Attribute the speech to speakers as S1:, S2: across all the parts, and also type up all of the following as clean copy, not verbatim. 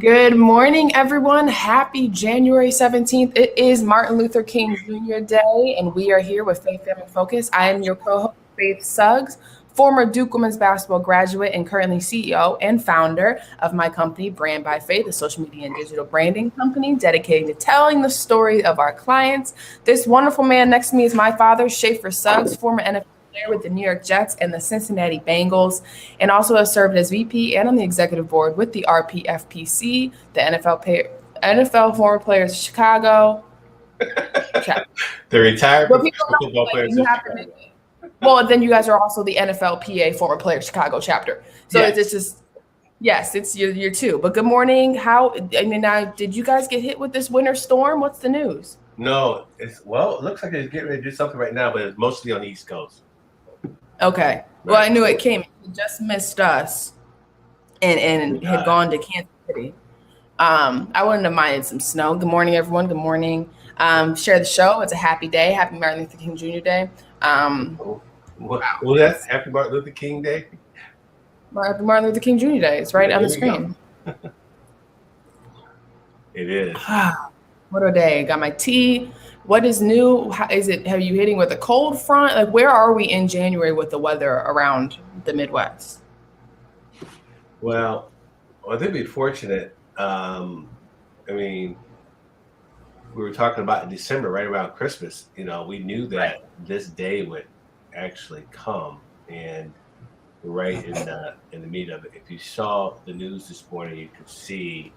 S1: Good morning, everyone. Happy January 17th. It is Martin Luther King Jr. Day, and we are here with Faith.Family.Focus. I am your co-host, Faith Suggs, former Duke women's basketball graduate and currently CEO and founder of my company, Brand by Faith, a social media and digital branding company dedicated to telling the story of our clients. This wonderful man next to me is my father, Schaefer Suggs, former NFL player with the New York Jets and the Cincinnati Bengals, and also has served as VP and on the executive board with the RPFPC, the NFL former players of Chicago.
S2: The retired football players of Chicago.
S1: Well, then you guys are also the NFLPA former player Chicago chapter. So yes. It's just, yes, it's year two. But good morning. Did you guys get hit with this winter storm? What's the news?
S2: No, it looks like it's getting ready to do something right now, but it's mostly on the East Coast.
S1: Okay. Right. Well, I knew it came. It just missed us and had gone to Kansas City. I wouldn't have minded some snow. Good morning, everyone. Good morning. Share the show. It's a happy day. Happy Martin Luther King Jr. Day.
S2: Well, that's Happy Martin Luther King Day.
S1: Happy Martin Luther King Jr. Day. It's right on the screen.
S2: It is.
S1: What a day. Got my tea. What is new? Have you hitting with a cold front? Like, where are we in January with the weather around the Midwest?
S2: Well, I think we're fortunate. We were talking about in December, right around Christmas. We knew that this day would actually come, and right in the meat of it. If you saw the news this morning, you could see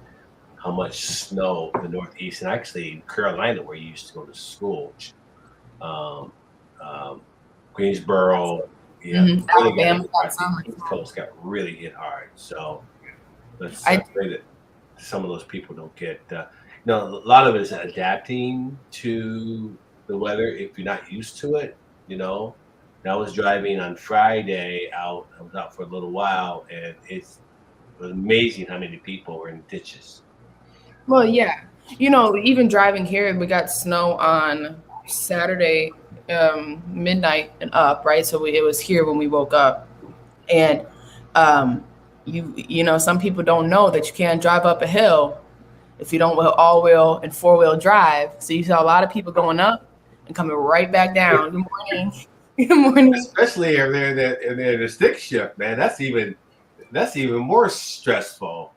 S2: how much snow in the Northeast, and actually in Carolina, where you used to go to school, Greensboro,
S1: Alabama,
S2: the East Coast got really hit hard. So let's pray that some of those people don't get. A lot of it is adapting to the weather if you're not used to it. I was driving on Friday out. I was out for a little while, and it was amazing how many people were in ditches.
S1: Well, yeah. Even driving here, we got snow on Saturday midnight and up, right? So it was here when we woke up. And, some people don't know that you can't drive up a hill if you don't all-wheel and four-wheel drive. So you saw a lot of people going up and coming right back down. Good morning. Good morning.
S2: Especially if they're in the stick shift, man. That's even more stressful.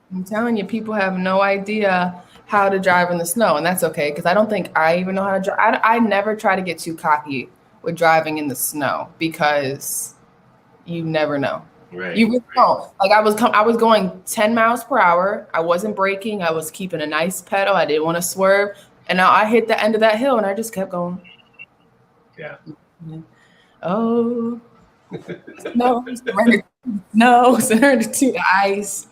S1: I'm telling you, people have no idea how to drive in the snow, and that's okay, because I don't think I even know how to drive. I never try to get too cocky with driving in the snow, because you never know.
S2: Right.
S1: You really don't. Like I was going 10 miles per hour. I wasn't braking. I was keeping a nice pedal. I didn't want to swerve. And now I hit the end of that hill, and I just kept going.
S2: Yeah.
S1: Oh, no, surrender to the ice.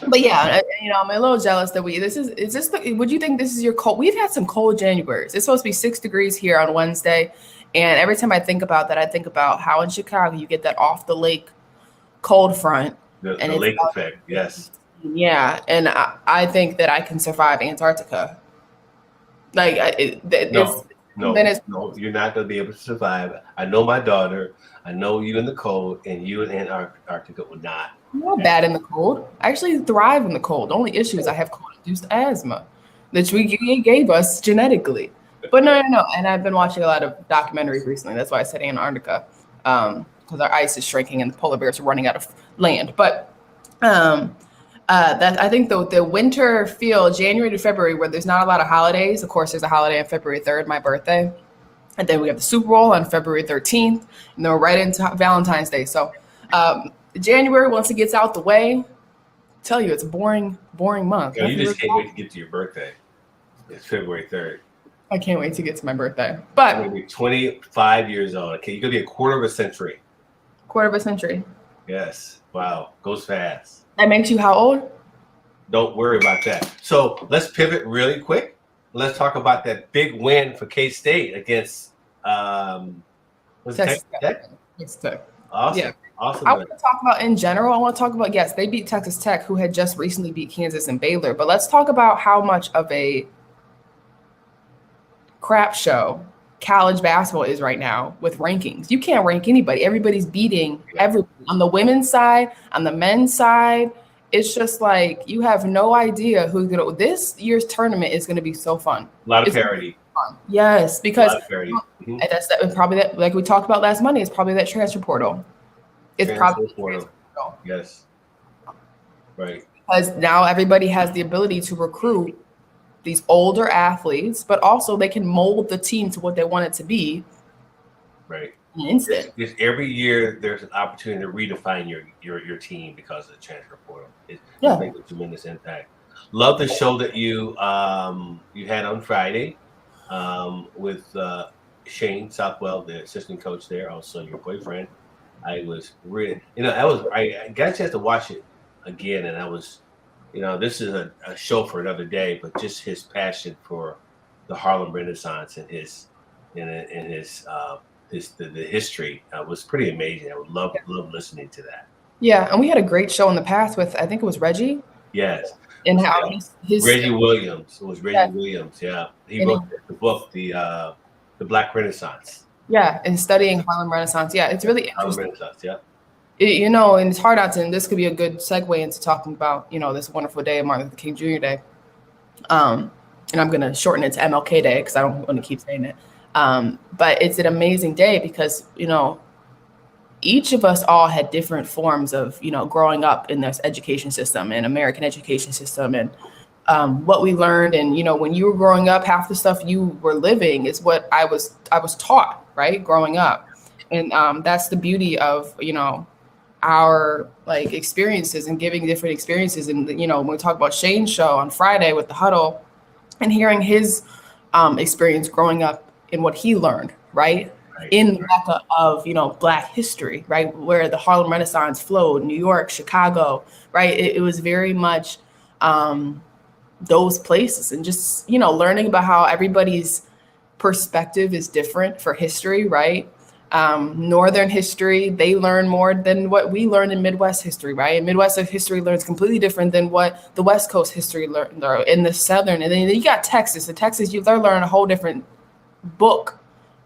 S1: But yeah, I'm a little jealous that would you think this is your cold? We've had some cold Januaries. It's supposed to be 6 degrees here on Wednesday. And every time I think about that, I think about how in Chicago you get that off the lake cold front.
S2: The lake effect, yes.
S1: Yeah, and I think that I can survive Antarctica.
S2: No, you're not going to be able to survive. I know my daughter. I know you in the cold, and you in Antarctica would not.
S1: I'm not bad in the cold. I actually thrive in the cold. The only issue is I have cold-induced asthma that we gave us genetically. But no. And I've been watching a lot of documentaries recently. That's why I said Antarctica, because our ice is shrinking and the polar bears are running out of land. But that I think the winter feel, January to February, where there's not a lot of holidays. Of course, there's a holiday on February 3rd, my birthday. And then we have the Super Bowl on February 13th. And then we're right into Valentine's Day. So January, once it gets out the way, I tell you, it's a boring month.
S2: You just can't wait to get to your birthday. It's February 3rd.
S1: I can't wait to get to my birthday. But
S2: you're going to be 25 years old. Okay, you're going to be a quarter of a century. Yes. Wow. Goes fast.
S1: That makes you how old?
S2: Don't worry about that. So let's pivot really quick. Let's talk about that big win for K-State against
S1: Texas
S2: Tech?
S1: Texas Tech.
S2: Awesome.
S1: Yeah.
S2: Awesome.
S1: I want to talk about in general. I want to talk about, yes, they beat Texas Tech, who had just recently beat Kansas and Baylor. But let's talk about how much of a crap show college basketball is right now with rankings. You can't rank anybody. Everybody's beating everybody on the women's side, on the men's side. it's just like you have no idea who's gonna. This year's tournament is gonna be so fun.
S2: A lot of parity.
S1: Fun. Yes, because
S2: Mm-hmm.
S1: and that's that, probably that, like we talked about last Monday. It's probably that transfer portal. It's probably
S2: portal. Yes. Right.
S1: Because now everybody has the ability to recruit these older athletes, but also they can mold the team to what they want it to be.
S2: Right.
S1: In an instant.
S2: Every year there's an opportunity to redefine your team because of the transfer portal. It makes a tremendous impact. Love the show that you had on Friday with Shane Southwell, the assistant coach there, also your boyfriend. I was really, I got a chance to watch it again, and I was, this is a show for another day, but just his passion for the Harlem Renaissance and the history was pretty amazing. I would love listening to that.
S1: Yeah, and we had a great show in the past with, I think it was Reggie.
S2: Yes.
S1: And how his
S2: Reggie Williams. It was Reggie Williams. Yeah, he wrote the book, the Black Renaissance.
S1: Yeah, and studying Harlem Renaissance. Yeah, it's really interesting.
S2: Harlem Renaissance. Yeah.
S1: And it's hard not to, and this could be a good segue into talking about, this wonderful day of Martin Luther King Jr. Day. And I'm going to shorten it to MLK Day because I don't want to keep saying it. But it's an amazing day because, each of us all had different forms of, growing up in this education system and American education system and what we learned. And, when you were growing up, half the stuff you were living is what I was taught, right, growing up. And that's the beauty of, our like experiences and giving different experiences. And, when we talk about Shane's show on Friday with the huddle and hearing his experience growing up and what he learned, right? In the mecca of, Black history, right? Where the Harlem Renaissance flowed, New York, Chicago, right? It was very much those places and just, learning about how everybody's perspective is different for history, right? Northern history, they learn more than what we learn in Midwest history, right? And Midwest history learns completely different than what the West Coast history learned in the Southern. And then you got Texas. In Texas, they're learning a whole different book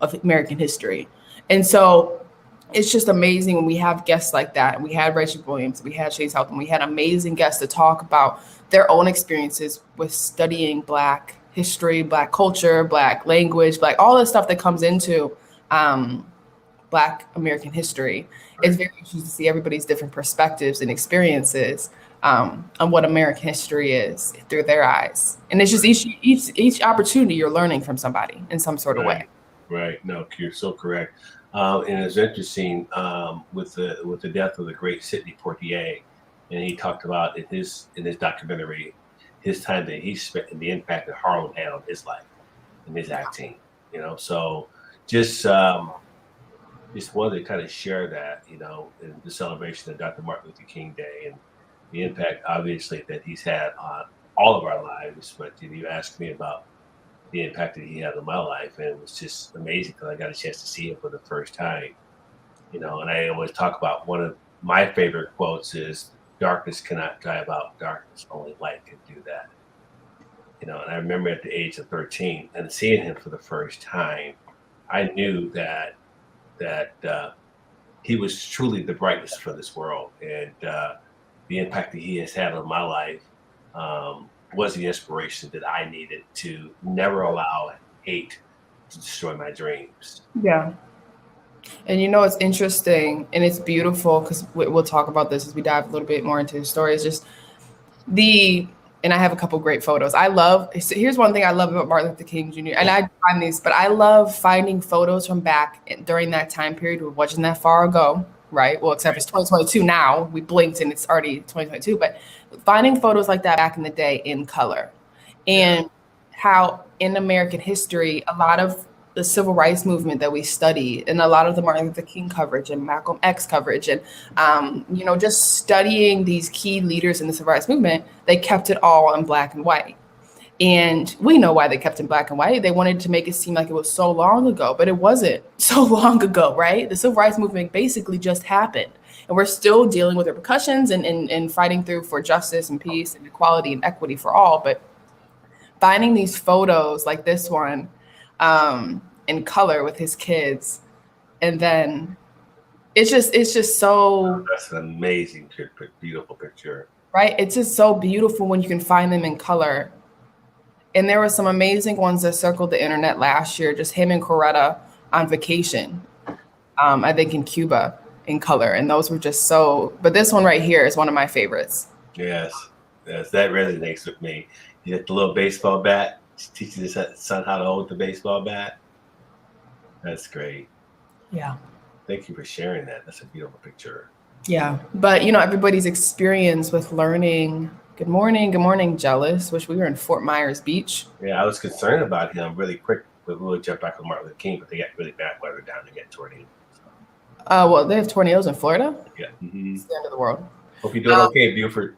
S1: of American history. And so it's just amazing when we have guests like that. And we had Reggie Williams, we had Shane Southwell, and we had amazing guests to talk about their own experiences with studying Black history, Black culture, Black language, Black, all the stuff that comes into Black American history. Right. It's very interesting to see everybody's different perspectives and experiences on what American history is through their eyes. And it's just each opportunity you're learning from somebody in some sort of way.
S2: Right. No, you're so correct. And it's interesting with the death of the great Sidney Poitier, and he talked about in his documentary his time that he spent and the impact that Harlem had on his life and his acting. So just wanted to kind of share that, in the celebration of Dr. Martin Luther King Day and the impact, obviously, that he's had on all of our lives. But you asked me about the impact that he had on my life, and it was just amazing because I got a chance to see him for the first time. And I always talk about one of my favorite quotes is, "Darkness cannot drive out darkness; only light can do that." And I remember at the age of 13 and seeing him for the first time, I knew that he was truly the brightness for this world, and the impact that he has had on my life was the inspiration that I needed to never allow hate to destroy my dreams.
S1: Yeah. And it's interesting and it's beautiful because we'll talk about this as we dive a little bit more into the story. It's just and I have a couple great photos. Here's one thing I love about Martin Luther King Jr. And I find these, but I love finding photos from back during that time period. It wasn't that far ago, right? Well, except it's 2022 now. We blinked and it's already 2022. But finding photos like that back in the day in color, and how in American history, a lot of the civil rights movement that we study and a lot of the Martin Luther King coverage and Malcolm X coverage and, just studying these key leaders in the civil rights movement, they kept it all in black and white. And we know why they kept it in black and white. They wanted to make it seem like it was so long ago, but it wasn't so long ago, right? The civil rights movement basically just happened. And we're still dealing with repercussions and fighting through for justice and peace and equality and equity for all. But finding these photos like this one, in color with his kids, and then it's just so.
S2: That's an amazing, beautiful picture.
S1: right? It's just so beautiful when you can find them in color. And there were some amazing ones that circled the internet last year, just him and Coretta on vacation, I think in Cuba in color. And those were just so, but this one right here is one of my favorites.
S2: Yes, yes, that resonates with me. You get the little baseball bat, teaching his son how to hold the baseball bat. That's great.
S1: Yeah.
S2: Thank you for sharing that. That's a beautiful picture.
S1: Yeah. But, everybody's experience with learning. Good morning, Jealous. Wish we were in Fort Myers Beach.
S2: Yeah, I was concerned about him really quick, but we'll jump back on Martin Luther King, but they got really bad weather down to get tornadoes.
S1: Well, they have tornadoes in Florida.
S2: Yeah. Mm-hmm.
S1: It's the end of the world.
S2: Hope you're doing okay, Buford.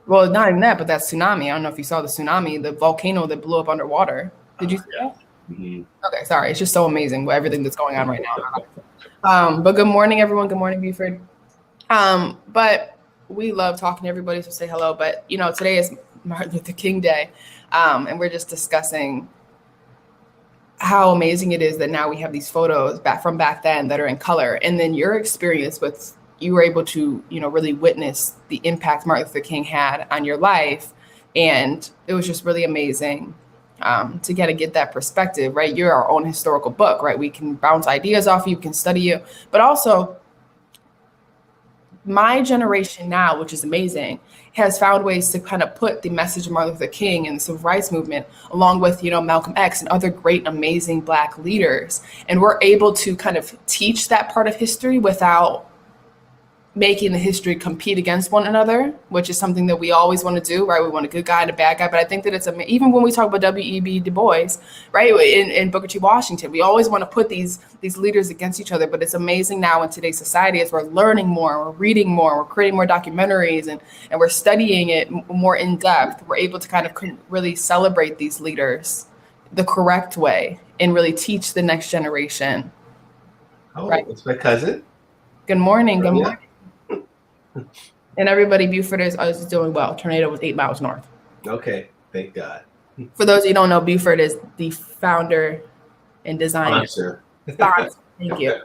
S1: Well, not even that, but that tsunami. I don't know if you saw the tsunami, the volcano that blew up underwater. Did you see that?
S2: Mm-hmm.
S1: Okay, sorry. It's just so amazing with everything that's going on right now. But good morning, everyone. Good morning, Buford. But we love talking to everybody, so say hello. But, today is Martin Luther King Day, and we're just discussing how amazing it is that now we have these photos from back then that are in color. And then your experience with, you were able to, really witness the impact Martin Luther King had on your life. And it was just really amazing to get that perspective, right? You're our own historical book, right? We can bounce ideas off you, can study you, but also my generation now, which is amazing, has found ways to kind of put the message of Martin Luther King and the civil rights movement along with, Malcolm X and other great, amazing Black leaders. And we're able to kind of teach that part of history without making the history compete against one another, which is something that we always want to do, right? We want a good guy and a bad guy. But I think that it's even when we talk about W.E.B. Du Bois, right, in Booker T. Washington, we always want to put these leaders against each other. But it's amazing now in today's society as we're learning more, we're reading more, we're creating more documentaries, and we're studying it more in depth. We're able to kind of really celebrate these leaders the correct way and really teach the next generation.
S2: Oh, right? It's my cousin.
S1: Good morning. Good morning. And everybody, Buford is doing well. Tornado was 8 miles north.
S2: Okay, thank God.
S1: For those of you who don't know, Buford is the founder and designer.
S2: Sponsor.
S1: Thank you.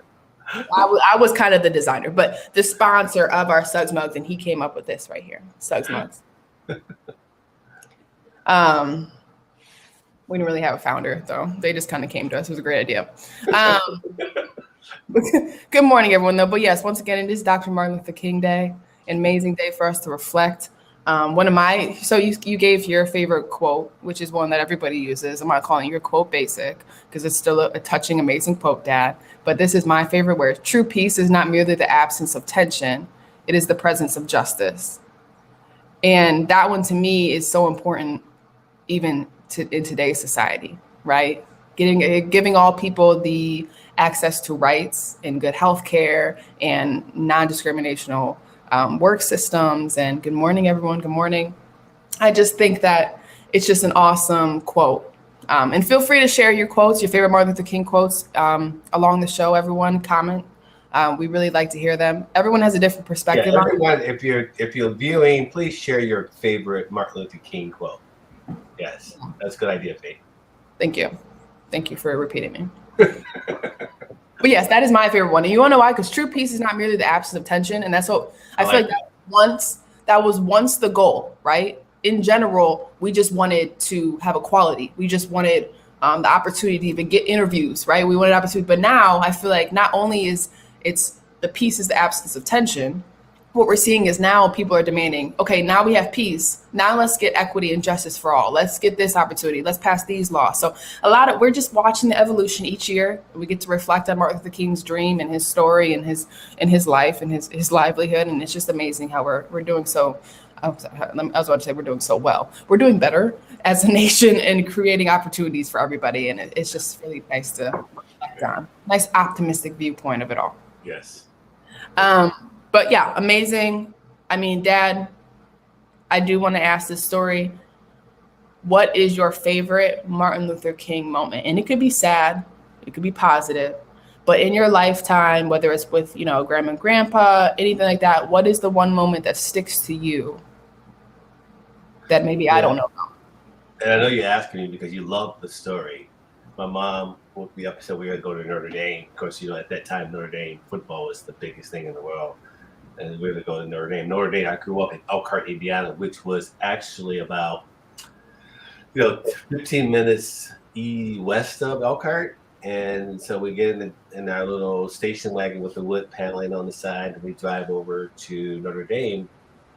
S1: I was kind of the designer, but the sponsor of our Suggs mugs, and he came up with this right here, Suggs mugs. We didn't really have a founder, though. They just kind of came to us. It was a great idea. Good morning, everyone, though. But yes, once again, it is Dr. Martin Luther King Day, an amazing day for us to reflect. So you gave your favorite quote, which is one that everybody uses. I'm not calling your quote basic because it's still a touching, amazing quote, Dad. But this is my favorite word. True peace is not merely the absence of tension. It is the presence of justice. And that one to me is so important, even in today's society, right? Giving all people the access to rights and good health care and non-discriminational work systems. And good morning, everyone. Good morning. I just think that it's just an awesome quote. And feel free to share your quotes, your favorite Martin Luther King quotes along the show. Everyone comment. We really like to hear them. Everyone has a different perspective.
S2: Yeah, everyone, if you're viewing, please share your favorite Martin Luther King quote. Yes, that's a good idea, Faith.
S1: Thank you. Thank you for repeating me. But yes, that is my favorite one. And you want to know why? Because true peace is not merely the absence of tension. And that's what I feel like that was once the goal, right? In general, we just wanted to have equality. We just wanted the opportunity to even get interviews, right? We wanted opportunity. But now I feel like not only is it's the peace is the absence of tension, what we're seeing is now people are demanding, okay, now we have peace. Now let's get equity and justice for all. Let's get this opportunity. Let's pass these laws. So we're just watching the evolution each year. We get to reflect on Martin Luther King's dream and his story and his life and his livelihood. And it's just amazing how we're doing so. I was about to say we're doing so well. We're doing better as a nation and creating opportunities for everybody. And it's just really nice to reflect on. Nice optimistic viewpoint of it all.
S2: Yes.
S1: But yeah, amazing. I mean, Dad, I do want to ask this story. What is your favorite Martin Luther King moment? And it could be sad, it could be positive, but in your lifetime, whether it's with, grandma and grandpa, anything like that, what is the one moment that sticks to you that maybe I don't know about?
S2: And I know you're asking me because you love the story. My mom woke me up and said we were going to go to Notre Dame. Of course, at that time, Notre Dame football was the biggest thing in the world. and we were to go to Notre Dame. Notre Dame, I grew up in Elkhart, Indiana, which was actually about 15 minutes west of Elkhart. And so we get in our little station wagon with the wood paneling on the side, and we drive over to Notre Dame.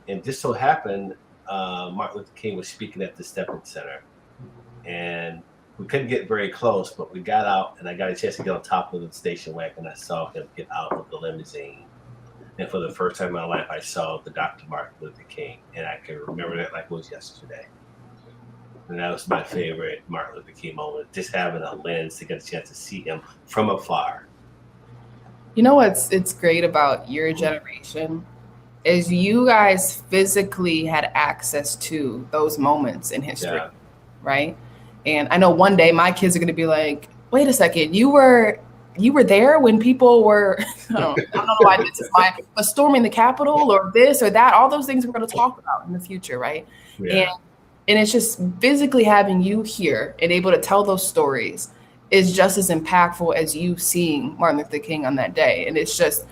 S2: And just so happened, Martin Luther King was speaking at the Stephen Center. And we couldn't get very close, but we got out, and I got a chance to get on top of the station wagon. I saw him get out of the limousine. And for the first time in my life, I saw the Dr. Martin Luther King. And I can remember that like it was yesterday. And that was my favorite Martin Luther King moment, just having a lens to get a chance to see him from afar.
S1: You know it's great about your generation is you guys physically had access to those moments in history, right? And I know one day my kids are going to be like, wait a second, you were there when people were, I don't know why this is but storming the Capitol or this or that, all those things we're going to talk about in the future, right?
S2: Yeah.
S1: And it's just physically having you here and able to tell those stories is just as impactful as you seeing Martin Luther King on that day. And it's just,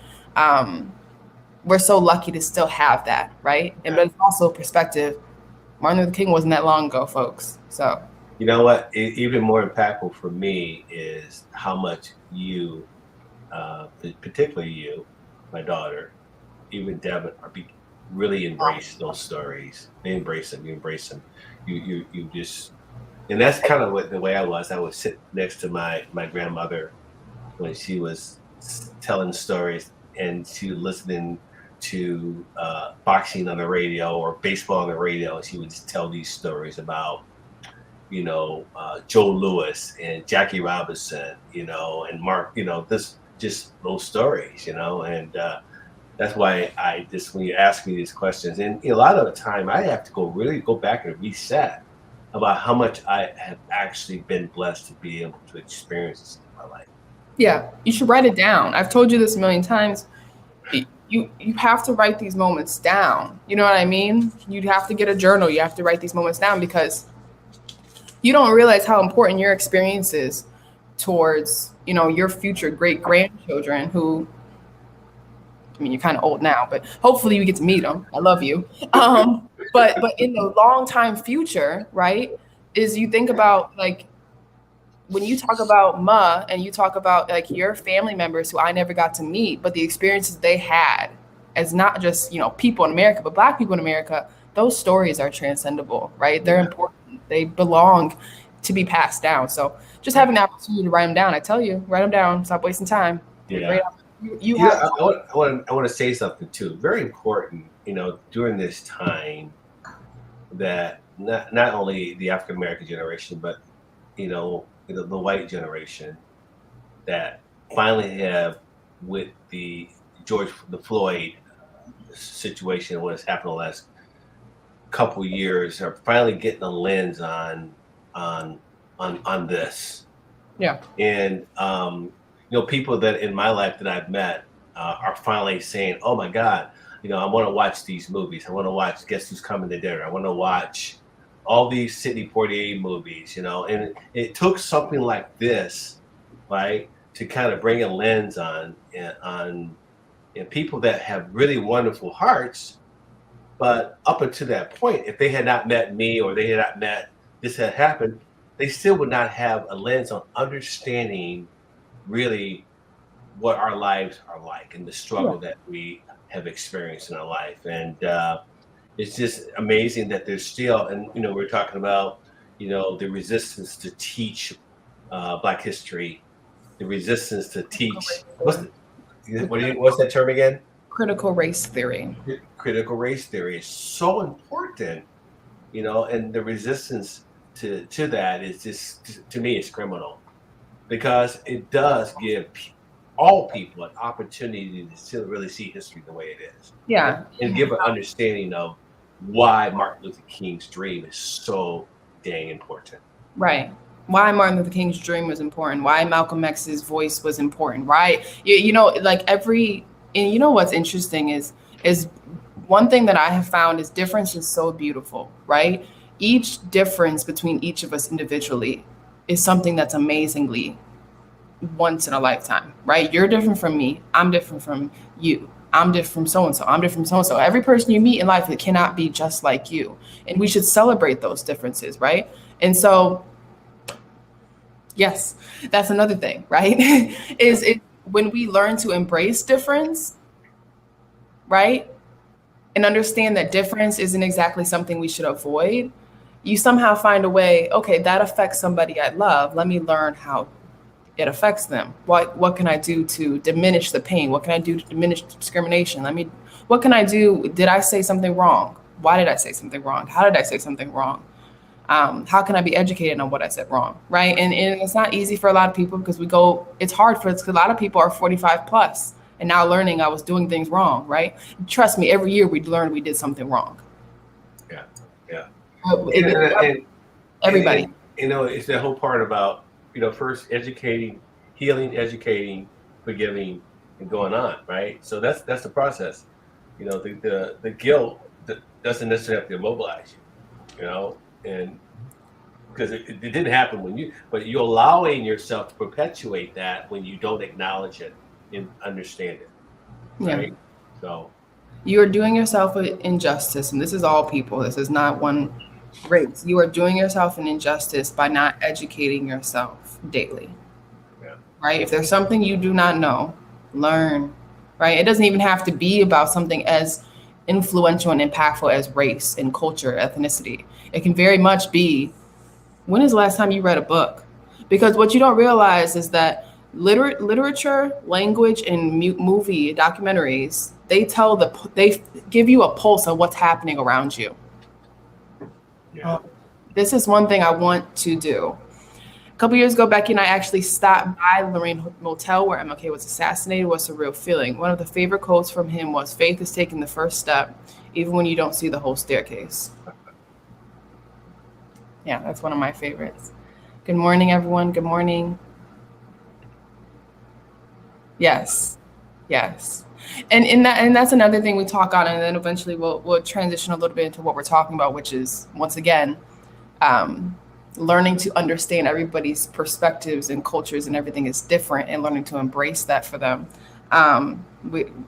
S1: we're so lucky to still have that, right? And but it's also perspective. Martin Luther King wasn't that long ago, folks. So
S2: you know what? Even more impactful for me is how much you, particularly you, my daughter, even Devin, really embrace those stories. They embrace them. You embrace them. You just, and that's kind of the way I was. I would sit next to my grandmother when she was telling stories, and she was listening to boxing on the radio or baseball on the radio. She would just tell these stories about, Joe Louis and Jackie Robinson, and Mark, this just those stories, and that's why I just, when you ask me these questions, and a lot of the time I have to really go back and reset about how much I have actually been blessed to be able to experience this in my life.
S1: Yeah, you should write it down. I've told you this a million times. You have to write these moments down. You know what I mean? You'd have to get a journal. You have to write these moments down because you don't realize how important your experience is towards, your future great grandchildren who, you're kind of old now, but hopefully you get to meet them. I love you. But in the long time future, right, is you think about like, when you talk about Ma and you talk about like your family members who I never got to meet, but the experiences they had as not just, people in America, but Black people in America, those stories are transcendendable, right? They're important. They belong to be passed down. So just having the opportunity to write them down, I tell you, write them down. Stop wasting time.
S2: Yeah. I want to say something too. Very important, during this time that not only the African American generation, but the white generation that finally have, with the Floyd situation, what has happened the last couple of years, are finally getting a lens on this.
S1: Yeah.
S2: And people that in my life that I've met are finally saying, "Oh my God, I want to watch these movies. I want to watch Guess Who's Coming to Dinner. I want to watch all these Sidney Poitier movies." And it took something like this, right, to kind of bring a lens on people that have really wonderful hearts, but up until that point, if they had not met me or they had not met this had happened, they still would not have a lens on understanding really what our lives are like and the struggle that we have experienced in our life. And it's just amazing that there's still, and we're talking about, the resistance to teach Black history, the resistance to teach. What's that term again?
S1: Critical race theory.
S2: Critical race theory is so important, and the resistance to that is just, to me, it's criminal, because it does give all people an opportunity to really see history the way it is.
S1: Yeah.
S2: And give an understanding of why Martin Luther King's dream is so dang important.
S1: Right. Why Martin Luther King's dream was important. Why Malcolm X's voice was important. Right. And what's interesting is one thing that I have found is difference is so beautiful, right? Each difference between each of us individually is something that's amazingly once in a lifetime, right? You're different from me. I'm different from you. I'm different from so-and-so. I'm different from so-and-so. Every person you meet in life, it cannot be just like you. And we should celebrate those differences, right? And so, yes, that's another thing, right? Is it when we learn to embrace difference, right? And understand that difference isn't exactly something we should avoid. You somehow find a way, okay, that affects somebody I love. Let me learn how it affects them. What can I do to diminish the pain? What can I do to diminish discrimination? What can I do? Did I say something wrong? Why did I say something wrong? How did I say something wrong? How can I be educated on what I said wrong, right? And it's not easy for a lot of people because it's hard for us because a lot of people are 45 plus and now learning I was doing things wrong, right? Trust me, every year we learn we did something wrong.
S2: Yeah.
S1: Everybody.
S2: It's the whole part about, first educating, healing, educating, forgiving, and going on, right? So that's the process. The guilt doesn't necessarily have to immobilize you, and because it didn't happen but you're allowing yourself to perpetuate that when you don't acknowledge it and understand it, right?
S1: Yeah.
S2: So
S1: you are doing yourself an injustice, and this is all people. This is not one race. You are doing yourself an injustice by not educating yourself daily.
S2: Yeah.
S1: Right? If there's something you do not know, learn. Right? It doesn't even have to be about something as influential and impactful as race and culture, ethnicity. It can very much be, when is the last time you read a book? Because what you don't realize is that literature, language, and movie documentaries, they give you a pulse of what's happening around you.
S2: Yeah.
S1: This is one thing I want to do. A couple years ago, Becky and I actually stopped by Lorraine Motel where MLK was assassinated. What's a real feeling? One of the favorite quotes from him was, "Faith is taking the first step, even when you don't see the whole staircase." Yeah, that's one of my favorites. Good morning, everyone. Good morning. Yes. And that's another thing we talk on, and then eventually we'll transition a little bit into what we're talking about, which is, once again, learning to understand everybody's perspectives and cultures and everything is different, and learning to embrace that for them.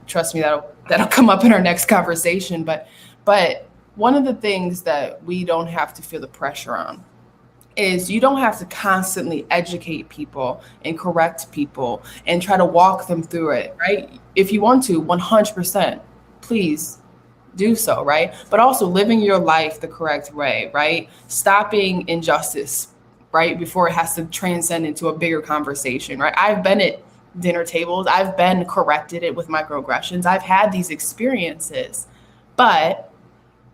S1: Trust me, that'll come up in our next conversation. But one of the things that we don't have to feel the pressure on is you don't have to constantly educate people and correct people and try to walk them through it, right? If you want to, 100%, please do so, right? But also living your life the correct way, right? Stopping injustice, right? Before it has to transcend into a bigger conversation, right? I've been at dinner tables. I've been corrected it with microaggressions. I've had these experiences, but,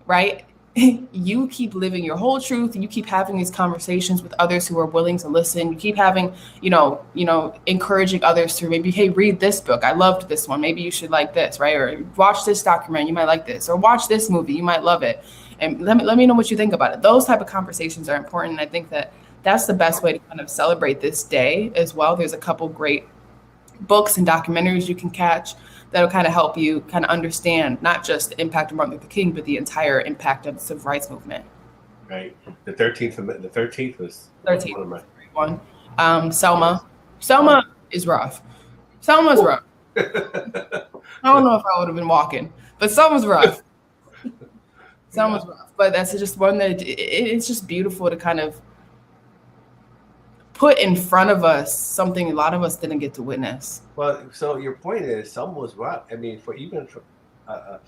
S1: right? You keep living your whole truth. You keep having these conversations with others who are willing to listen. You keep having, encouraging others to maybe, hey, read this book. I loved this one. Maybe you should like this, right? Or watch this documentary. You might like this. Or watch this movie. You might love it. And let me know what you think about it. Those type of conversations are important. And I think that's the best way to kind of celebrate this day as well. There's a couple great books and documentaries you can catch that'll kind of help you kind of understand not just the impact of Martin Luther King, but the entire impact of the civil rights movement.
S2: Right. The 13th was
S1: 13th one. Selma is rough. Selma's rough. I don't know if I would have been walking, but Selma's rough. Selma's rough. But that's just one that it's just beautiful to kind of put in front of us something a lot of us didn't get to witness.
S2: Well, so your point is Selma was rough. I mean, for even a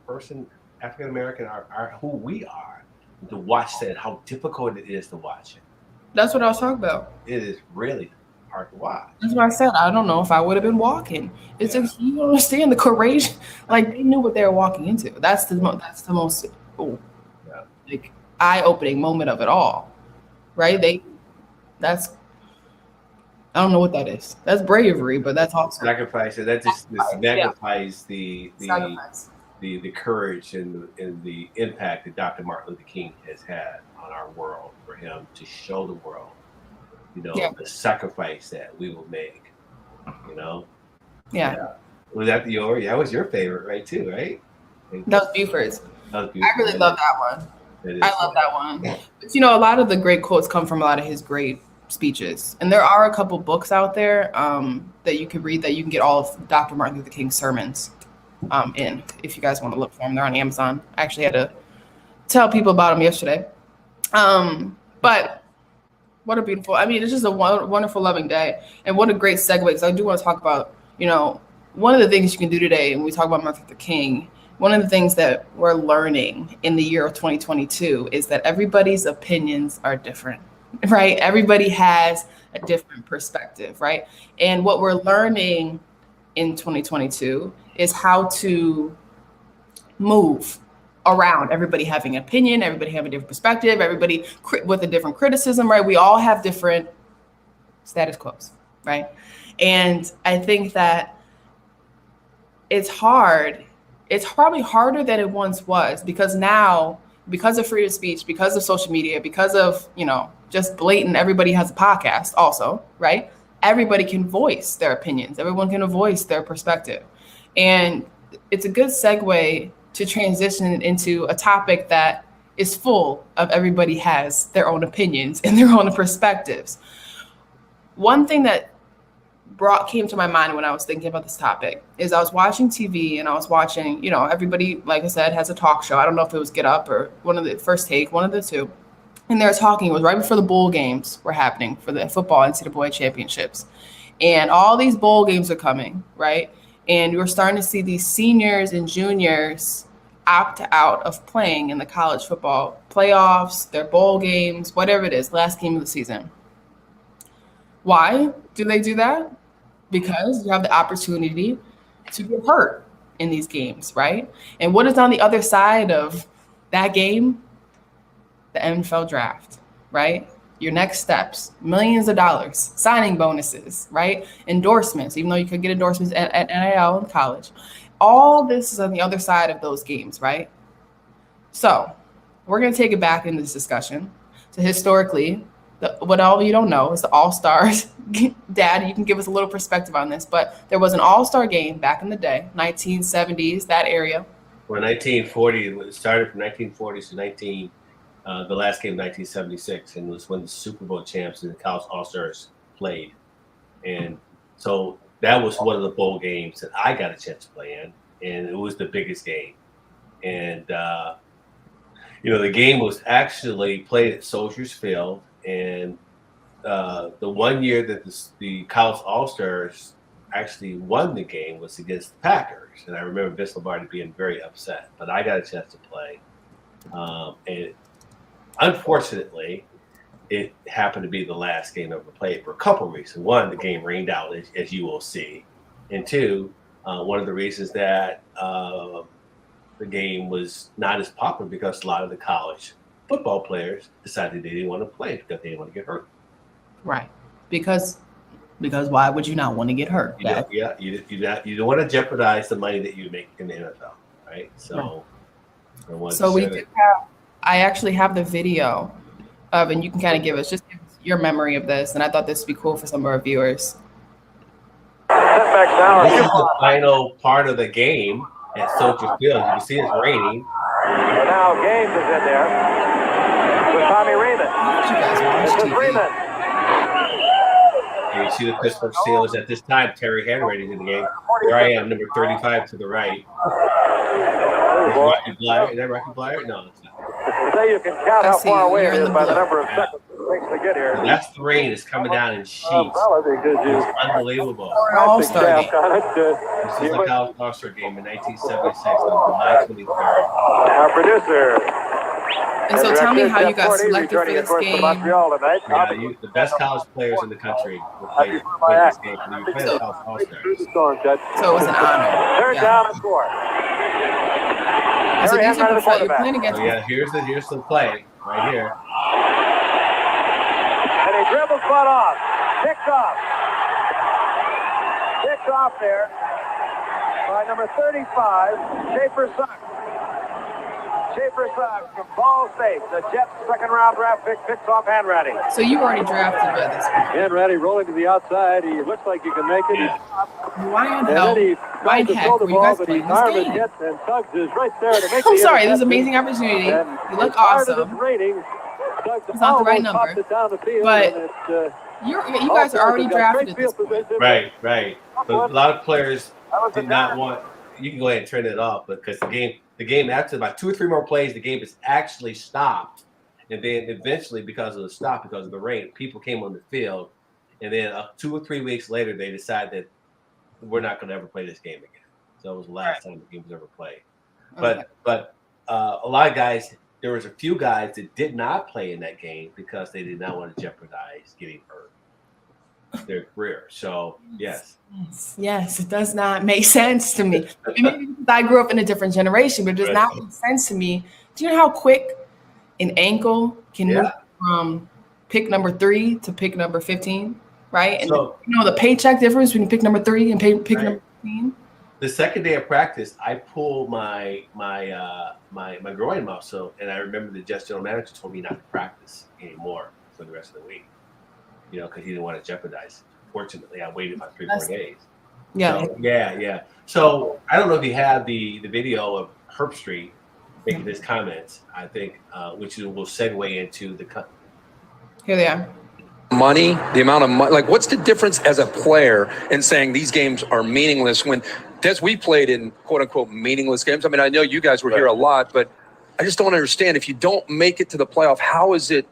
S2: person, African American, are who we are, to watch that, how difficult it is to watch it.
S1: That's what I was talking about.
S2: It is really hard to watch.
S1: That's what I said. I don't know if I would have been walking. It's just, you don't understand the courage. Like, they knew what they were walking into. That's the most like eye-opening moment of it all, right? I don't know what that is. That's bravery, but that's also
S2: sacrifice. That just magnifies the courage and the impact that Dr. Martin Luther King has had on our world, for him to show the world, the sacrifice that we will make,
S1: Yeah.
S2: Was that that was your favorite, right, too, right?
S1: That was Buford's. I really love that one. I love that one. But, a lot of the great quotes come from a lot of his great speeches. And there are a couple books out there that you can read that you can get all of Dr. Martin Luther King's sermons. in. If you guys want to look for them, they're on Amazon. I actually had to tell people about them yesterday. But what a beautiful, it's just a wonderful, loving day. And what a great segue, because I do want to talk about, one of the things you can do today, when we talk about Martin Luther King, one of the things that we're learning in the year of 2022 is that everybody's opinions are different, right? Everybody has a different perspective, right? And what we're learning in 2022 is how to move around everybody having an opinion, everybody having a different perspective, everybody with a different criticism, right? We all have different status quos, right? And I think that it's hard. It's probably harder than it once was, because now, because of freedom of speech, because of social media, because of, just blatant, everybody has a podcast also, right? Everybody can voice their opinions. Everyone can voice their perspective. And it's a good segue to transition into a topic that is full of everybody has their own opinions and their own perspectives. One thing that came to my mind when I was thinking about this topic is I was watching TV and I was watching, everybody, like I said, has a talk show. I don't know if it was Get Up or one of the First Take, one of the two. And they were talking, it was right before the bowl games were happening for the football NCAA championships. And all these bowl games are coming, right? And we're starting to see these seniors and juniors opt out of playing in the college football playoffs, their bowl games, whatever it is, last game of the season. Why do they do that? Because you have the opportunity to get hurt in these games, right? And what is on the other side of that game? The NFL draft, right? Your next steps, millions of dollars, signing bonuses, right? Endorsements, even though you could get endorsements at NIL in college. All this is on the other side of those games, right? So we're going to take it back in this discussion. So historically, what all of you don't know is the All-Stars. Dad, you can give us a little perspective on this, but there was an All-Star game back in the day, 1970s, that area.
S2: Well, 1940, it started from 1940 to the last game, 1976, and it was when the Super Bowl champs and the college All-Stars played. And so that was one of the bowl games that I got a chance to play in, and it was the biggest game. And, the game was actually played at Soldiers Field, and the one year that the college All-Stars actually won the game was against the Packers. And I remember Vince Lombardi being very upset, but I got a chance to play. And unfortunately, it happened to be the last game I ever played for a couple of reasons. One, the game rained out, as you will see. And two, one of the reasons that the game was not as popular because a lot of the college football players decided they didn't want to play because they didn't want to get hurt.
S1: Right. Because why would you not want to get hurt?
S2: You don't want to jeopardize the money that you make in the NFL, right? So, right.
S1: I actually have the video of, and you can kind of give us your memory of this, and I thought this would be cool for some of our viewers.
S2: This is the final part of the game at Soldier Field. You can see it's raining.
S3: And now Gaines is in there with Tommy Raymond. This is Raymond.
S2: And you see the Pittsburgh Steelers at this time. Terry Henry in the game. There I am, number 35 to the right. Rocky Blyer. Is that Rocky Blyer? No, it's not.
S3: Say you can count how far away it is by the number of seconds it takes to get here.
S2: That's the rain. It's coming down in sheets. It's unbelievable.
S1: All-Star game.
S2: This is the college All-Star game in 1976 on July 23rd.
S3: Our producer.
S1: And so tell me how you got selected for this game.
S2: The best college players in the country will play this game. You play the college All-Stars.
S1: So it was an honor.
S3: Third down and 4.
S1: So these are you're playing against.
S2: So here's the play right here.
S3: And he dribbles butt off. Picked off. Picked off there by number 35, Schaefer Suggs. Schaefer Suggs from Ball State, the Jets' second-round draft pick, picks off Hanratty.
S1: So you were already drafted by this point.
S3: Hanratty rolling to the outside. He looks like he can make it.
S1: Why in hell? Why in heck were you guys playing this game?
S3: And Suggs is right there to make
S1: I'm sorry, this is an amazing opportunity. You look awesome. It's not the right number. But you guys are already drafted at this point.
S2: Right. But a lot of players did not want you can go ahead and turn it off, because the game after about 2 or 3 more plays, the game is actually stopped, and then eventually because of the rain, people came on the field, and then 2 or 3 weeks later, they decided that we're not going to ever play this game again. So it was the last time the game was ever played. But a lot of guys, there was a few guys that did not play in that game because they did not want to jeopardize getting hurt their career. So yes,
S1: it does not make sense to me. Maybe because I grew up in a different generation, but it does not make sense to me. Do you know how quick an ankle can move from pick number 3 to pick number 15? Right, and
S2: so,
S1: the paycheck difference between pick number 3 and pick number 15.
S2: The second day of practice, I pulled my groin muscle, and I remember the general manager told me not to practice anymore for the rest of the week. Because he didn't want to jeopardize. Fortunately, I waited about 3 more days.
S1: Yeah.
S2: So, So I don't know if you have the video of Herb Street making his comments. I think which will segue into the.
S1: Here they are.
S4: Money, the amount of money, like what's the difference as a player in saying these games are meaningless when we played in quote unquote meaningless games? I mean, I know you guys were here a lot, but I just don't understand, if you don't make it to the playoff, how is it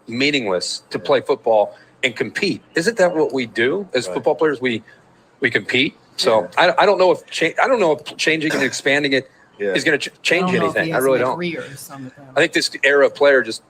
S4: meaningless to play football and compete? Isn't that what we do as football players? We compete. So I don't know if changing and expanding it is going to change anything. I really don't. I think this era of player just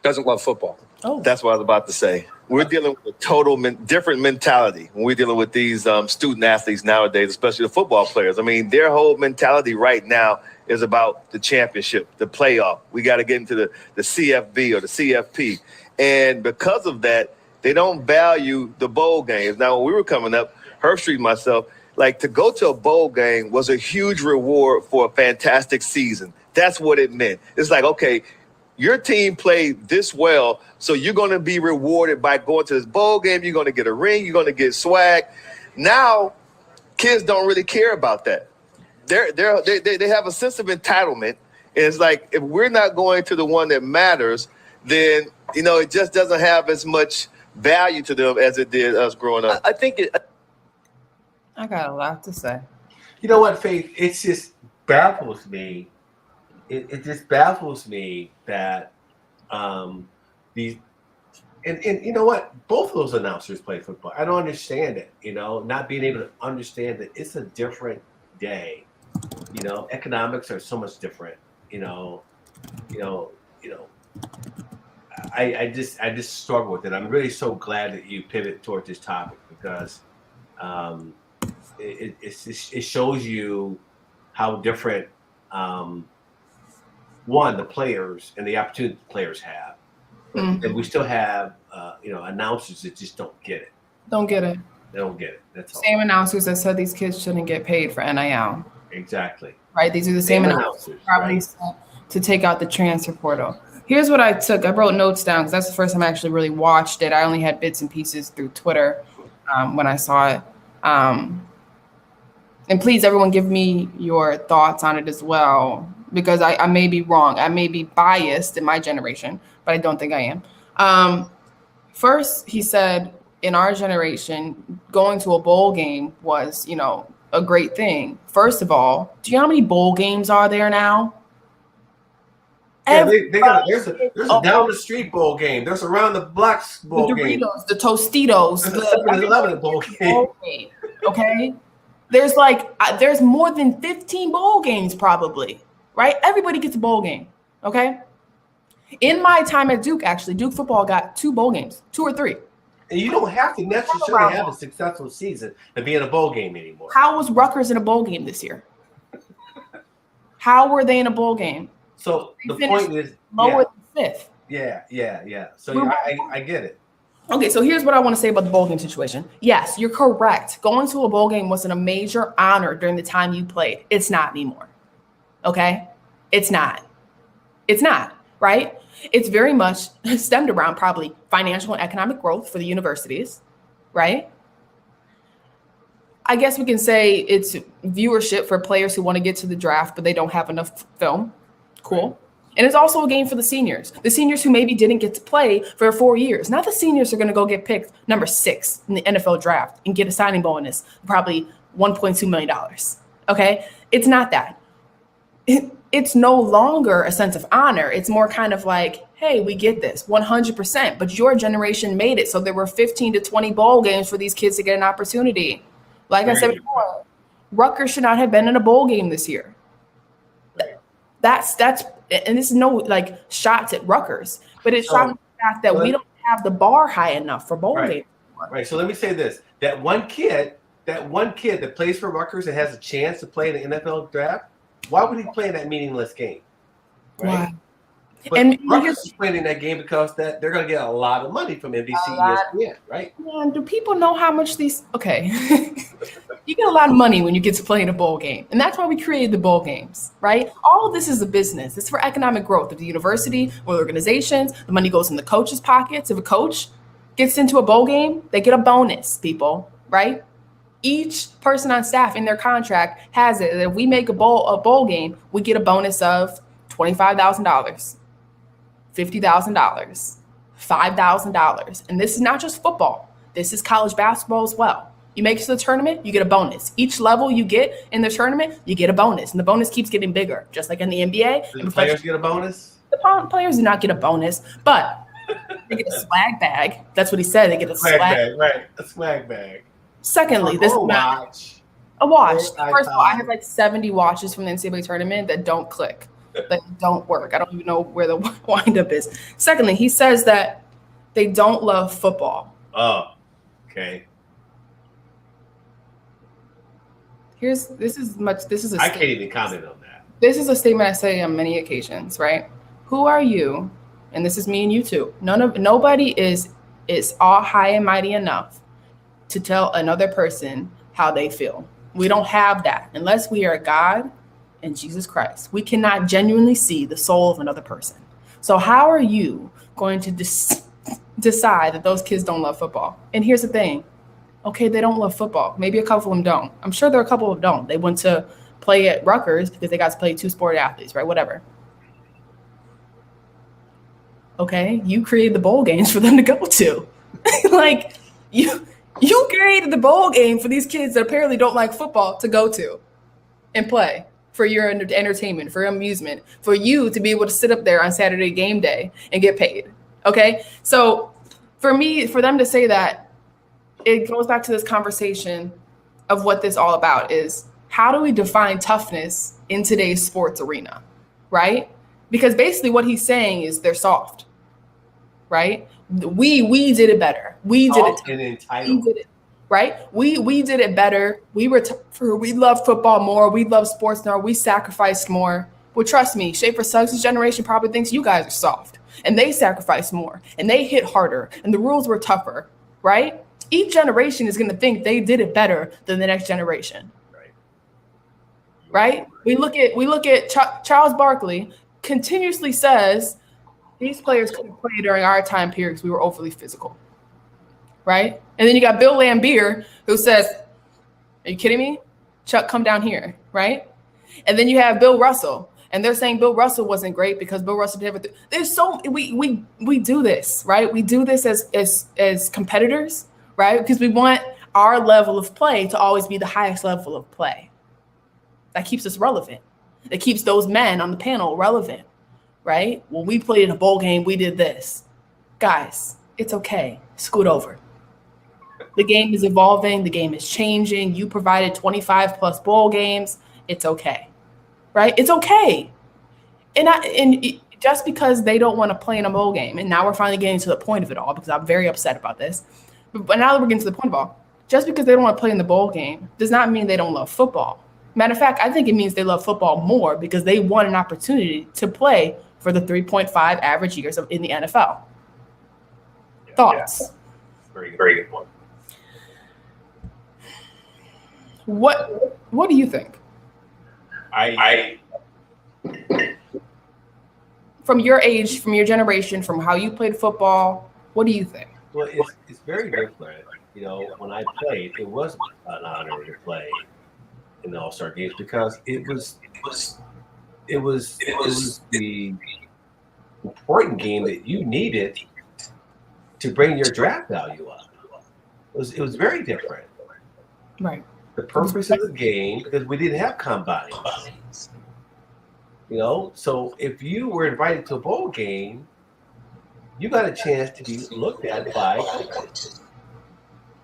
S4: doesn't love football.
S5: Oh, that's what I was about to say. We're dealing with a total different mentality when we're dealing with these student athletes nowadays, especially the football players. I mean, their whole mentality right now is about the championship, the playoff. We got to get into the CFB or the CFP. And because of that, they don't value the bowl games. Now, when we were coming up, Herb Street and myself, like, to go to a bowl game was a huge reward for a fantastic season. That's what it meant. It's like, okay, your team played this well, so you're going to be rewarded by going to this bowl game. You're going to get a ring. You're going to get swag. Now, kids don't really care about that. They have a sense of entitlement. And it's like, if we're not going to the one that matters, then, it just doesn't have as much value to them as it did us growing up.
S4: I think
S1: I got a lot to say.
S2: You know what, Faith? It just baffles me. It just baffles me that these and you know what? Both of those announcers play football. I don't understand it. Not being able to understand that it's a different day. Economics are so much different. I just struggle with it. I'm really so glad that you pivot toward this topic, because it shows you how different the players and the opportunity the players have. And we still have announcers that just don't get it.
S1: Don't get it.
S2: They don't get it. That's all.
S1: Same announcers that said these kids shouldn't get paid for NIL.
S2: Exactly.
S1: Right? These are the same announcers probably said to take out the transfer portal. Here's what I took. I wrote notes down because that's the first time I actually really watched it. I only had bits and pieces through Twitter when I saw it. And please, everyone, give me your thoughts on it as well, because I may be wrong. I may be biased in my generation, but I don't think I am. First, he said, in our generation, going to a bowl game was, a great thing. First of all, do you know how many bowl games are there now?
S2: Yeah, there's a down the street bowl game. There's a around the blocks bowl game.
S1: The Doritos, the Tostitos,
S2: the 7-Eleven bowl game.
S1: Okay, there's more than 15 bowl games probably, right? Everybody gets a bowl game. Okay. In my time at Duke, actually, Duke football got 2 bowl games, 2 or 3.
S2: And you don't have to necessarily have a successful season to be in a bowl game anymore.
S1: How was Rutgers in a bowl game this year? How were they in a bowl game?
S2: So the point is
S1: lower than 5th.
S2: Yeah. So I get it.
S1: Okay, so here's what I want to say about the bowl game situation. Yes, you're correct. Going to a bowl game wasn't a major honor during the time you played. It's not anymore. Okay? It's not, right? It's very much stemmed around probably financial and economic growth for the universities, right? I guess we can say it's viewership for players who want to get to the draft, but they don't have enough film. Cool. And it's also a game for the seniors who maybe didn't get to play for 4 years. Now the seniors are going to go get picked number 6 in the NFL draft and get a signing bonus, probably $1.2 million. Okay, it's not that. It's no longer a sense of honor. It's more kind of like, hey, we get this 100%, but your generation made it. So there were 15 to 20 bowl games for these kids to get an opportunity. Like I said before, Rutgers should not have been in a bowl game this year. That's, and this is no like shots at Rutgers, but it's shot at the fact that we don't have the bar high enough for bowl games.
S2: Right. So let me say this: that one kid that plays for Rutgers and has a chance to play in the NFL draft, why would he play in that meaningless game? Right. But and Rutgers is playing in that game because they're going to get a lot of money from NBC, ESPN, right?
S1: Man, do people know how much these? Okay, you get a lot of money when you get to play in a bowl game, and that's why we created the bowl games, right? All of this is a business. It's for economic growth of the university or organizations. The money goes in the coaches' pockets. If a coach gets into a bowl game, they get a bonus, people, right? Each person on staff in their contract has it. If we make a bowl game, we get a bonus of $25,000. $50,000, $5,000. And this is not just football. This is college basketball as well. You make it to the tournament, you get a bonus. Each level you get in the tournament, you get a bonus. And the bonus keeps getting bigger, just like in the NBA.
S2: Do the players get a bonus?
S1: The players do not get a bonus, but they get a swag bag. That's what he said. They get a swag bag.
S2: Right, a swag bag.
S1: Secondly, this is
S2: watch.
S1: A watch. First of all, I have like 70 watches from the NCAA tournament that don't click. That don't work. I don't even know where the windup is. Secondly, he says that they don't love football.
S2: Oh, okay.
S1: This is a
S2: I can't even comment on that.
S1: This is a statement I say on many occasions, right? Who are you? And this is me and you too. Nobody is all high and mighty enough to tell another person how they feel. We don't have that unless we are God and Jesus Christ. We cannot genuinely see the soul of another person. So how are you going to decide that those kids don't love football? And here's the thing. Okay, they don't love football. Maybe a couple of them don't. I'm sure there are a couple of them don't. They went to play at Rutgers because they got to play two sport athletes, right? Whatever. Okay, you created the bowl games for them to go to. Like, you created the bowl game for these kids that apparently don't like football to go to and play. For your entertainment, for your amusement, for you to be able to sit up there on Saturday game day and get paid. Okay. So for them to say that, it goes back to this conversation of what this all about is how do we define toughness in today's sports arena, right? Because basically what he's saying is they're soft, right? We did it better. We did it. Right? We did it better. We love football more. We love sports more. We sacrificed more. Well, trust me, Schaefer Suggs' generation probably thinks you guys are soft. And they sacrificed more. And they hit harder. And the rules were tougher. Right? Each generation is going to think they did it better than the next generation. Right? We look at Charles Barkley continuously says these players couldn't play during our time period because we were overly physical. Right? And then you got Bill Lambier who says, are you kidding me? Chuck, come down here. Right? And then you have Bill Russell, and they're saying Bill Russell wasn't great because Bill Russell did everything. We do this, right? We do this as competitors, right? Because we want our level of play to always be the highest level of play. That keeps us relevant. It keeps those men on the panel relevant, right? When we played in a bowl game, we did this. Guys, it's okay. Scoot over. The game is evolving. The game is changing. You provided 25 plus bowl games. It's okay, right? It's okay. And just because they don't want to play in a bowl game, and now we're finally getting to the point of it all because I'm very upset about this. But now that we're getting to the point of all, just because they don't want to play in the bowl game does not mean they don't love football. Matter of fact, I think it means they love football more because they want an opportunity to play for the 3.5 average years in the NFL. Thoughts?
S2: Yeah. Very good point.
S1: What do you think?
S2: I
S1: from your age, from your generation, from how you played football, what do you think?
S2: Well, it's very different. You know, when I played, it was an honor to play in the All-Star games because it was the important game that you needed to bring your draft value up. It was very different.
S1: Right.
S2: the purpose of the game, because we didn't have combines. You know, so if you were invited to a bowl game, you got a chance to be looked at by coaches.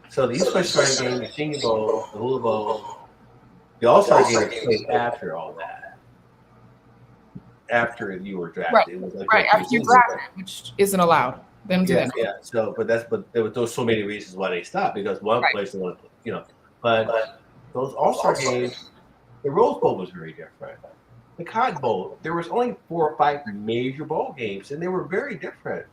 S2: So the East West Shrine game, the Senior Bowl, the Hula Bowl, the All-Star game was played after all that. After you were drafted.
S1: Right,
S2: it was like
S1: right after you're drafted, which isn't allowed. They don't do that.
S2: Yeah. So, but there was so many reasons why they stopped, because one place they want to, you know, but those All-Star games, the Rose Bowl was very different. The Cotton Bowl, there was only 4 or 5 major bowl games, and they were very different.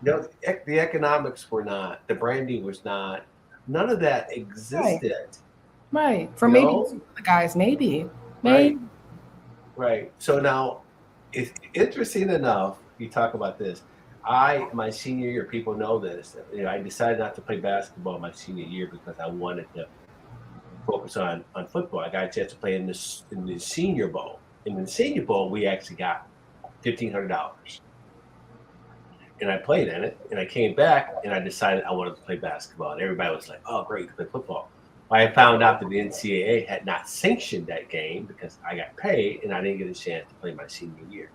S2: You know, the economics were not, the branding was not, none of that existed.
S1: Right. For maybe the guys, maybe.
S2: Right. So now, it's interesting enough, you talk about this. My senior year, people know this. You know, I decided not to play basketball my senior year because I wanted to focus on football. I got a chance to play in the Senior Bowl. In the Senior Bowl, we actually got $1,500, and I played in it. And I came back, and I decided I wanted to play basketball. And everybody was like, "Oh, great, you play football." I found out that the NCAA had not sanctioned that game because I got paid, and I didn't get a chance to play my senior year.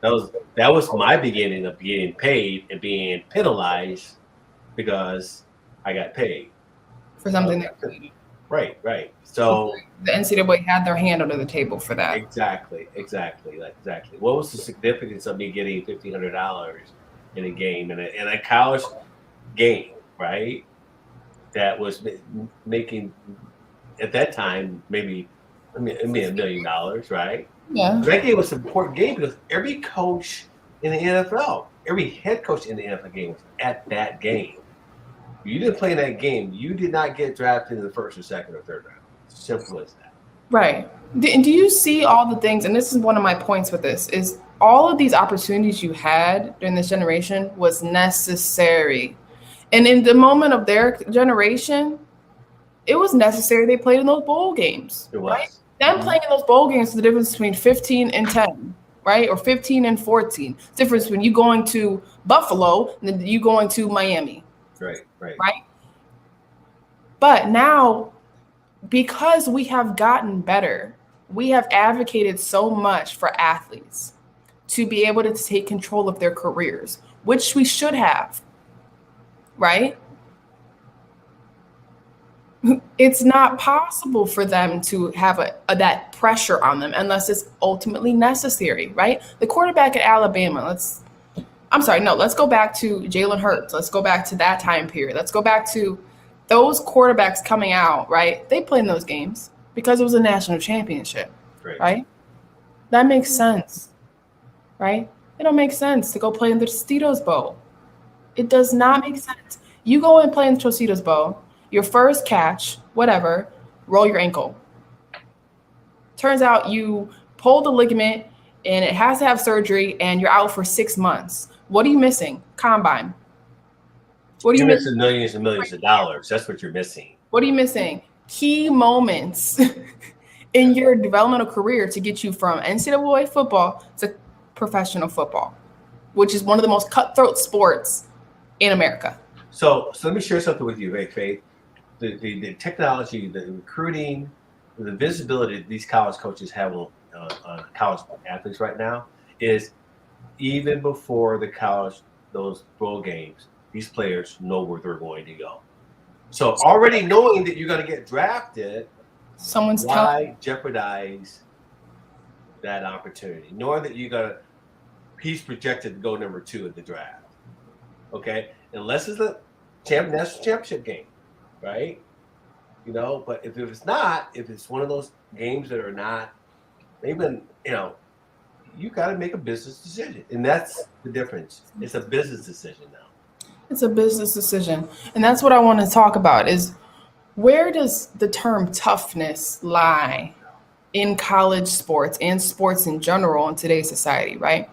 S2: That was my beginning of getting paid and being penalized because I got paid
S1: for something
S2: Right. So
S1: the NCAA had their hand under the table for that.
S2: Exactly. What was the significance of me getting $1,500 in a game, in a college game, right? That was making at that time maybe $1 million, right?
S1: Yeah.
S2: That game was an important game because every coach in the NFL, every head coach in the NFL game was at that game. You didn't play in that game, you did not get drafted in the first or second or third round. Simple as that.
S1: Right. And do you see all the things, and this is one of my points with this, is all of these opportunities you had during this generation was necessary. And in the moment of their generation, it was necessary they played in those bowl games.
S2: It was.
S1: Right? Them playing in those bowl games is the difference between 15 and 10, right? Or 15 and 14. It's the difference between you going to Buffalo and then you going to Miami. Right. But now, because we have gotten better, we have advocated so much for athletes to be able to take control of their careers, which we should have, right? It's not possible for them to have that pressure on them unless it's ultimately necessary, right? The quarterback at Alabama, let's go back to Jalen Hurts. Let's go back to that time period. Let's go back to those quarterbacks coming out, right? They played in those games because it was a national championship, right? That makes sense, right? It don't make sense to go play in the Tostitos Bowl. It does not make sense. You go and play in the Tostitos Bowl, your first catch, whatever, roll your ankle. Turns out you pulled the ligament and it has to have surgery and you're out for 6 months. What are you missing? Combine. What are you missing?
S2: Millions and millions of dollars. That's what you're missing.
S1: What are you missing? Key moments in your developmental career to get you from NCAA football to professional football, which is one of the most cutthroat sports in America.
S2: So let me share something with you, Faith. The technology, the recruiting, the visibility that these college coaches have on college athletes right now is even before those bowl games, these players know where they're going to go. So already knowing that you're going to get drafted, why jeopardize that opportunity? Knowing that he's projected to go number 2 in the draft. Okay, unless it's a national championship game, right? You know, but if it's not, if it's one of those games that are not, even, you know, you got to make a business decision, and that's the difference. It's a business decision now.
S1: It's a business decision, and that's what I want to talk about is where does the term toughness lie in college sports and sports in general in today's society, right?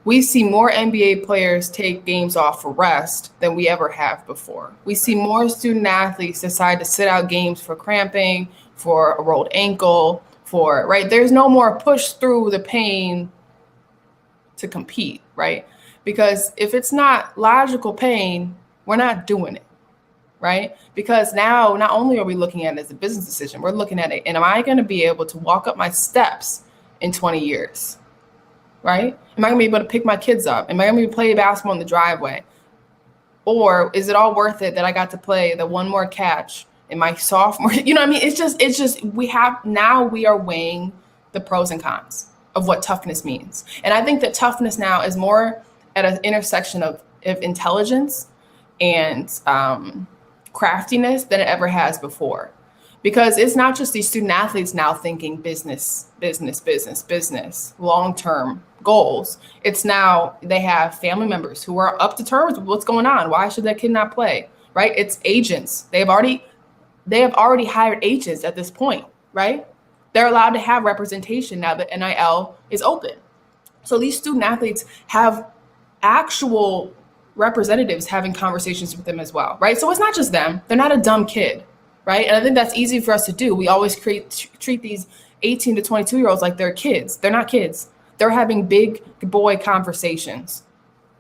S1: We see more NBA players take games off for rest than we ever have before. We see more student athletes decide to sit out games for cramping, for a rolled ankle, right? There's no more push through the pain to compete, right? Because if it's not logical pain, we're not doing it, right? Because now not only are we looking at it as a business decision, we're looking at it, and am I going to be able to walk up my steps in 20 years, right? Am I going to be able to pick my kids up? Am I going to be play basketball in the driveway? Or is it all worth it that I got to play the one more catch in my sophomore? You know what I mean? It's just we are weighing the pros and cons of what toughness means. And I think that toughness now is more at an intersection of intelligence and craftiness than it ever has before. Because it's not just these student athletes now thinking business, long-term goals. It's now they have family members who are up to terms with what's going on. Why should that kid not play, right? It's agents. They have already hired agents at this point, right? They're allowed to have representation now that NIL is open. So these student athletes have actual representatives having conversations with them as well, right? So it's not just them. They're not a dumb kid, right? And I think that's easy for us to do. We always treat these 18 to 22-year-olds like they're kids. They're not kids. They're having big boy conversations,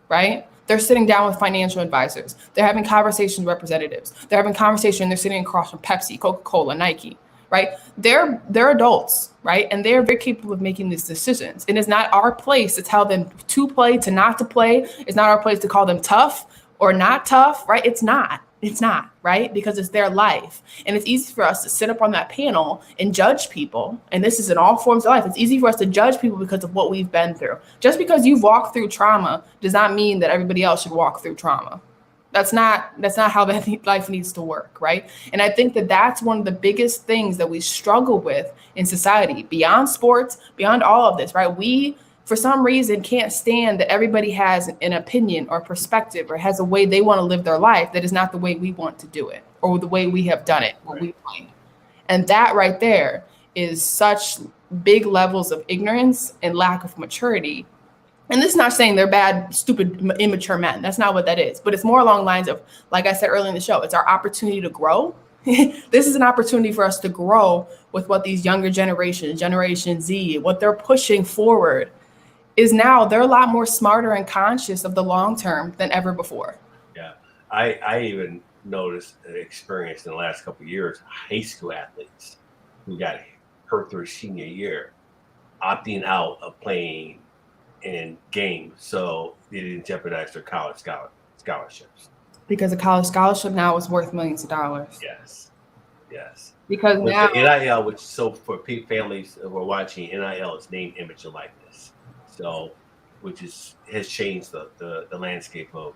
S1: right? They're sitting down with financial advisors. They're having conversations with representatives. They're having conversations. They're sitting across from Pepsi, Coca-Cola, Nike, right? They're adults, right? And they're very capable of making these decisions. And it's not our place to tell them to play, to not to play. It's not our place to call them tough or not tough, right? It's not, right? Because it's their life. And it's easy for us to sit up on that panel and judge people. And this is in all forms of life. It's easy for us to judge people because of what we've been through. Just because you've walked through trauma does not mean that everybody else should walk through trauma. That's not how that life needs to work, right? And I think that that's one of the biggest things that we struggle with in society, beyond sports, beyond all of this, right? We, for some reason, can't stand that everybody has an opinion or perspective or has a way they want to live their life that is not the way we want to do it or the way we have done it or we find. And that right there is such big levels of ignorance and lack of maturity. And this is not saying they're bad, stupid, immature men. That's not what that is. But it's more along the lines of, like I said earlier in the show, it's our opportunity to grow. This is an opportunity for us to grow with what these younger generations, Generation Z, what they're pushing forward is now they're a lot more smarter and conscious of the long term than ever before.
S2: Yeah. I even noticed and experienced in the last couple of years, high school athletes who got hurt their senior year, opting out of playing in games so they didn't jeopardize their college scholarships.
S1: Because a college scholarship now is worth millions of dollars.
S2: Yes.
S1: Because
S2: with
S1: now
S2: the NIL, which so for families who are watching, NIL is name, image, and likeness. So, which has changed the landscape of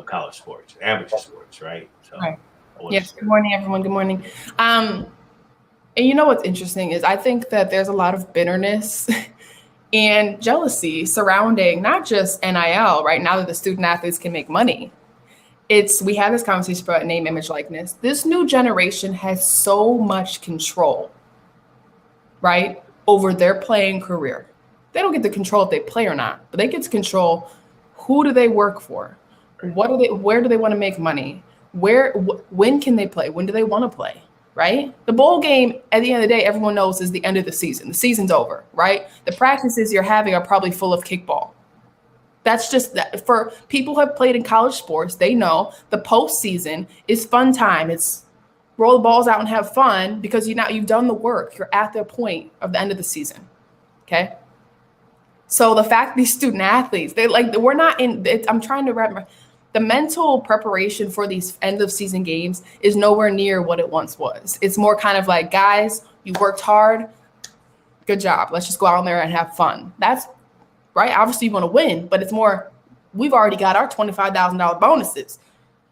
S2: college sports, amateur sports, right? So,
S1: right. Yes. Good morning, everyone. Good morning. And you know what's interesting is I think that there's a lot of bitterness and jealousy surrounding not just NIL, right? Now that the student athletes can make money. We have this conversation about name, image, likeness. This new generation has so much control, right, over their playing career. They don't get to control if they play or not, but they get to control who do they work for, where do they want to make money, when can they play, when do they want to play. Right? The bowl game, at the end of the day, everyone knows is the end of the season. The season's over, right? The practices you're having are probably full of kickball. That's just that. For people who have played in college sports, they know the postseason is fun time. It's roll the balls out and have fun because you've done the work. You're at the point of the end of the season. Okay. So the fact these student athletes, we're not in. I'm trying to wrap the mental preparation for these end of season games is nowhere near what it once was. It's more kind of like, guys, you worked hard. Good job. Let's just go out there and have fun. That's right. Obviously you want to win, but it's more, we've already got our $25,000 bonuses,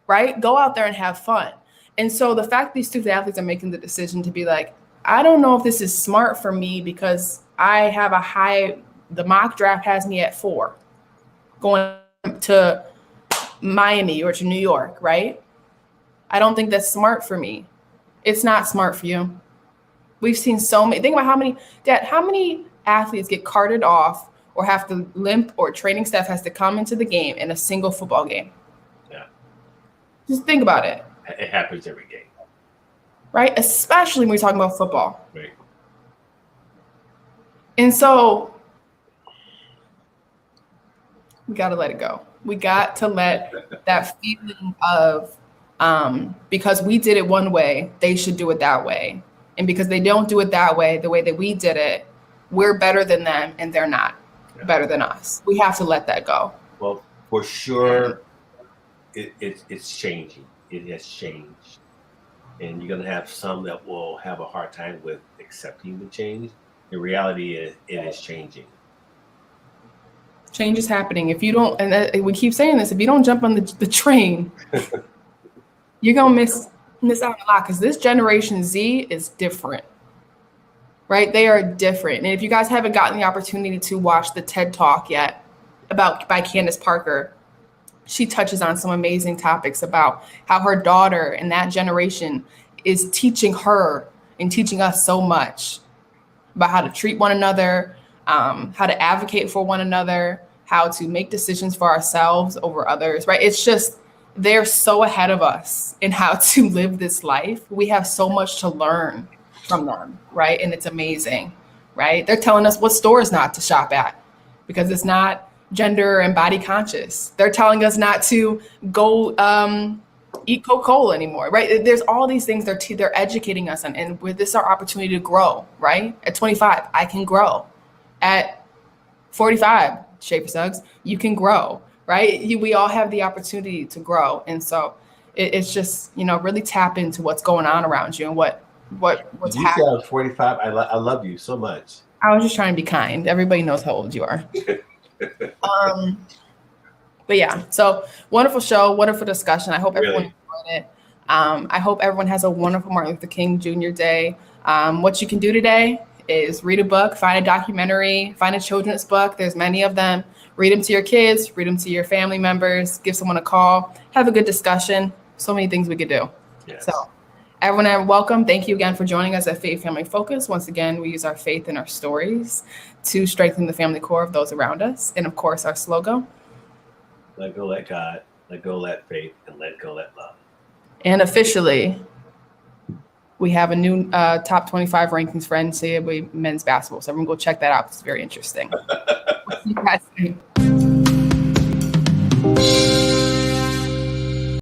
S1: right? Go out there and have fun. And so the fact these student athletes are making the decision to be like, I don't know if this is smart for me because I have the mock draft has me at 4 going to Miami or to New York, right? I don't think that's smart for me. It's not smart for you. We've seen so many. Think about how many athletes get carted off or have to limp or training staff has to come into the game in a single football game.
S2: Yeah.
S1: Just think about it.
S2: It happens every game.
S1: Right? Especially when we're talking about football.
S2: Right.
S1: And so we got to let it go. We got to let that feeling of because we did it one way, they should do it that way. And because they don't do it that way, the way that we did it, we're better than them and they're not better than us. We have to let that go.
S2: Well, for sure, it's changing. It has changed. And you're going to have some that will have a hard time with accepting the change. The reality is it is changing.
S1: Change is happening. If you don't, and we keep saying this, if you don't jump on the train, you're going to miss out on a lot, because this Generation Z is different, right? They are different. And if you guys haven't gotten the opportunity to watch the TED Talk yet by Candace Parker, she touches on some amazing topics about how her daughter and that generation is teaching her and teaching us so much about how to treat one another, how to advocate for one another, how to make decisions for ourselves over others, right? It's just, they're so ahead of us in how to live this life. We have so much to learn from them, right? And it's amazing, right? They're telling us what stores not to shop at because it's not gender and body conscious. They're telling us not to go eat Coca-Cola anymore, right? There's all these things they're educating us on, and with this, our opportunity to grow, right? At 25, I can grow. At 45, Schaefer Suggs, you can grow, right? We all have the opportunity to grow, and so it's just, really tap into what's going on around you and what's
S2: happening. You said I was 45. I love you so much.
S1: I was just trying to be kind. Everybody knows how old you are. But yeah, so wonderful show, wonderful discussion. I hope everyone enjoyed it. I hope everyone has a wonderful Martin Luther King Jr. Day. What you can do today is read a book, find a documentary, find a children's book. There's many of them. Read them to your kids, read them to your family members, give someone a call, have a good discussion. So many things we could do.
S2: Yes.
S1: So everyone, welcome. Thank you again for joining us at Faith Family Focus. Once again, we use our faith and our stories to strengthen the family core of those around us. And of course, our slogan:
S2: let go, let God, let go, let faith, and let go, let love.
S1: And officially, we have a new top 25 rankings for NCAA men's basketball. So everyone go check that out. It's very interesting. See you guys soon.